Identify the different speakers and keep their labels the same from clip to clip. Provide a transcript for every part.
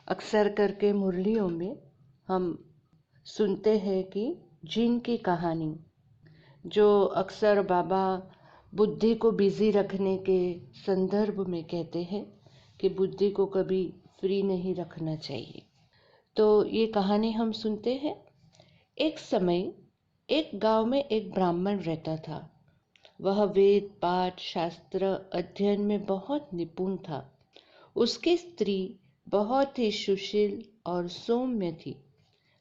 Speaker 1: अक्सर करके मुरलियों में हम सुनते हैं कि जिन की कहानी, जो अक्सर बाबा बुद्धि को बिजी रखने के संदर्भ में कहते हैं कि बुद्धि को कभी फ्री नहीं रखना चाहिए। तो ये कहानी हम सुनते हैं। एक समय एक गांव में एक ब्राह्मण रहता था। वह वेद पाठ शास्त्र अध्ययन में बहुत निपुण था। उसकी स्त्री बहुत ही सुशील और सौम्य थी।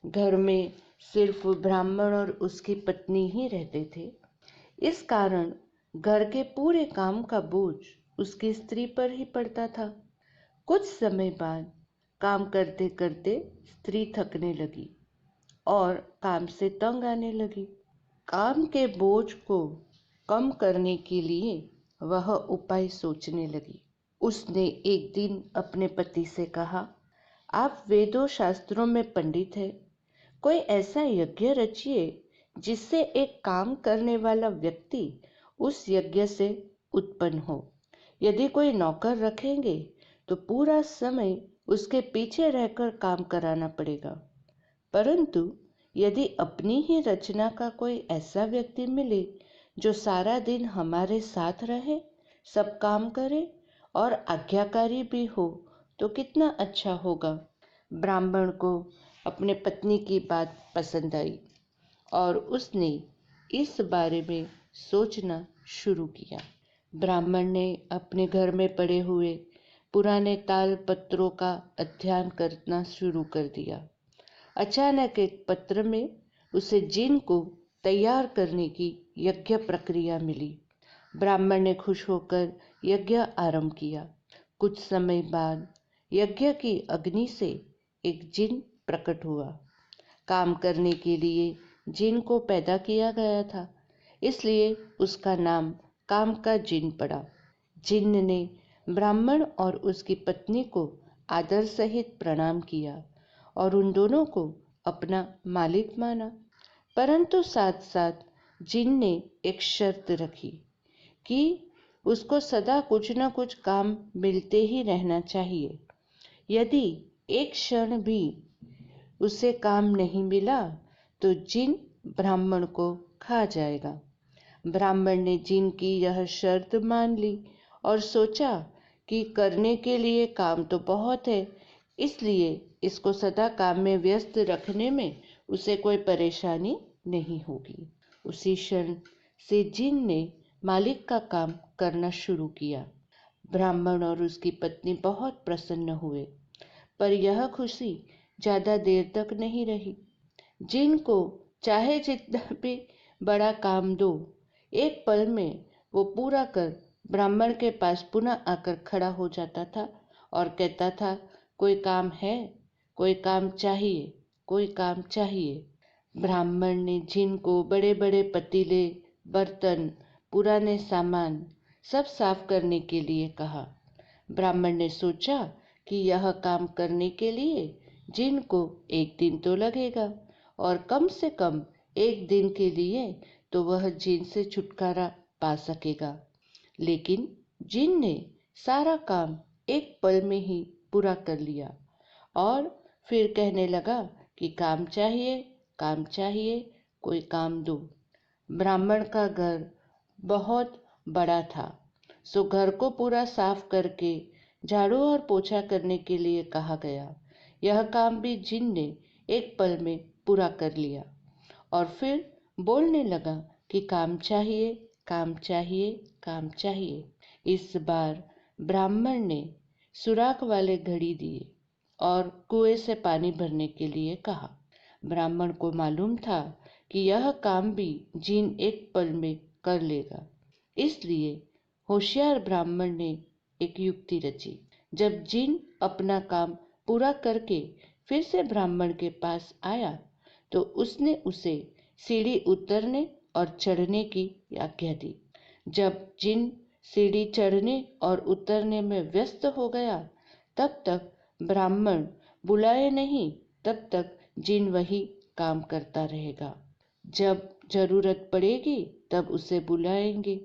Speaker 1: घर में सिर्फ ब्राह्मण और उसकी पत्नी ही रहते थे। इस कारण घर के पूरे काम का बोझ उसकी स्त्री पर ही पड़ता था। कुछ समय बाद काम करते करते स्त्री थकने लगी और काम से तंग आने लगी। काम के बोझ को कम करने के लिए वह उपाय सोचने लगी। उसने एक दिन अपने पति से कहा, आप वेदों शास्त्रों में पंडित हैं, कोई ऐसा यज्ञ रचिए जिससे एक काम करने वाला व्यक्ति उस यज्ञ से उत्पन्न हो। यदि कोई नौकर रखेंगे तो पूरा समय उसके पीछे रहकर काम कराना पड़ेगा, परंतु यदि अपनी ही रचना का कोई ऐसा व्यक्ति मिले जो सारा दिन हमारे साथ रहे, सब काम करे और आज्ञाकारी भी हो तो कितना अच्छा होगा। ब्राह्मण को अपने पत्नी की बात पसंद आई और उसने इस बारे में सोचना शुरू किया। ब्राह्मण ने अपने घर में पड़े हुए पुराने ताल पत्रों का अध्ययन करना शुरू कर दिया। अचानक एक पत्र में उसे जिन को तैयार करने की यज्ञ प्रक्रिया मिली। ब्राह्मण ने खुश होकर यज्ञ आरंभ किया। कुछ समय बाद यज्ञ की अग्नि से एक जिन प्रकट हुआ। काम करने के लिए जिन को पैदा किया गया था, इसलिए उसका नाम काम का जिन पड़ा। जिन ने ब्राह्मण और उसकी पत्नी को आदर सहित प्रणाम किया और उन दोनों को अपना मालिक माना, परंतु साथ साथ जिन ने एक शर्त रखी कि उसको सदा कुछ न कुछ काम मिलते ही रहना चाहिए। यदि एक क्षण भी उसे काम नहीं मिला तो जिन ब्राह्मण को खा जाएगा। ब्राह्मण ने जिन की यह शर्त मान ली और सोचा कि करने के लिए काम तो बहुत है, इसलिए इसको सदा काम में व्यस्त रखने में उसे कोई परेशानी नहीं होगी। उसी क्षण से जिन ने मालिक का काम करना शुरू किया। ब्राह्मण और उसकी पत्नी बहुत प्रसन्न हुए, पर यह खुशी ज्यादा देर तक नहीं रही। जिन को चाहे जितना भी बड़ा काम दो, एक पल में वो पूरा कर ब्राह्मण के पास पुनः आकर खड़ा हो जाता था और कहता था, कोई काम है, कोई काम चाहिए, कोई काम चाहिए। ब्राह्मण ने जिन को बड़े बड़े पतीले, बर्तन, पुराने सामान सब साफ करने के लिए कहा। ब्राह्मण ने सोचा कि यह काम करने के लिए जिन को एक दिन तो लगेगा और कम से कम एक दिन के लिए तो वह जिन से छुटकारा पा सकेगा। लेकिन जिन ने सारा काम एक पल में ही पूरा कर लिया और फिर कहने लगा कि काम चाहिए, काम चाहिए, कोई काम दो। ब्राह्मण का घर बहुत बड़ा था, सो घर को पूरा साफ करके झाड़ू और पोछा करने के लिए कहा गया। यह काम भी जिन ने एक पल में पूरा कर लिया और फिर बोलने लगा कि काम चाहिए, काम चाहिए, काम चाहिए। इस बार ब्राह्मण ने सुराख वाले घड़ी दिए और कुएं से पानी भरने के लिए कहा। ब्राह्मण को मालूम था कि यह काम भी जिन एक पल में कर लेगा, इसलिए होशियार ब्राह्मण ने एक युक्ति रची। जब जिन अपना काम पूरा करके फिर से ब्राह्मण के पास आया तो उसने उसे सीढ़ी उतरने और चढ़ने की आज्ञा दी। जब जिन सीढ़ी चढ़ने और उतरने में व्यस्त हो गया, तब तक ब्राह्मण बुलाए नहीं, तब तक जिन वही काम करता रहेगा। जब जरूरत पड़ेगी तब उसे बुलाएंगे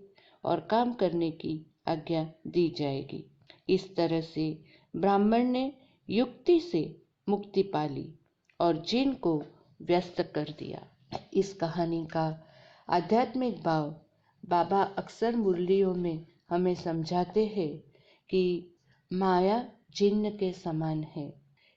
Speaker 1: और काम करने की आज्ञा दी जाएगी। इस तरह से ब्राह्मण ने युक्ति से मुक्ति पाली और जिन को व्यस्त कर दिया। इस कहानी का आध्यात्मिक भाव बाबा अक्सर मुरलियों में हमें समझाते हैं कि माया जिन्न के समान है।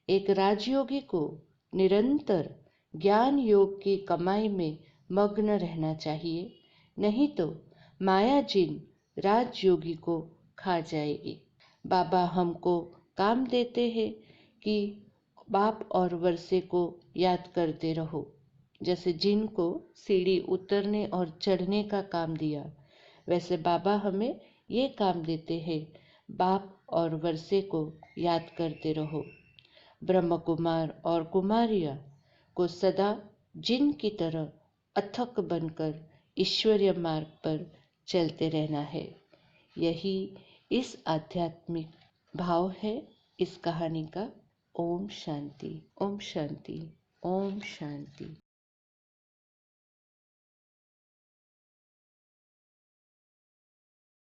Speaker 1: एक राजयोगी को निरंतर ज्ञान योग की कमाई में मग्न रहना चाहिए, नहीं तो माया जिन राजयोगी को खा जाएगी। बाबा हमको काम देते हैं कि बाप और वर्षे को याद करते रहो। जैसे जिन को सीढ़ी उतरने और चढ़ने का काम दिया, वैसे बाबा हमें ये काम देते हैं, बाप और वर्षे को याद करते रहो। ब्रह्म कुमार और कुमारियाँ को सदा जिन की तरह अथक बनकर ईश्वरीय मार्ग पर चलते रहना है। यही इस आध्यात्मिक भाव है इस कहानी का। ओम शांति, ओम शांति, ओम शांति।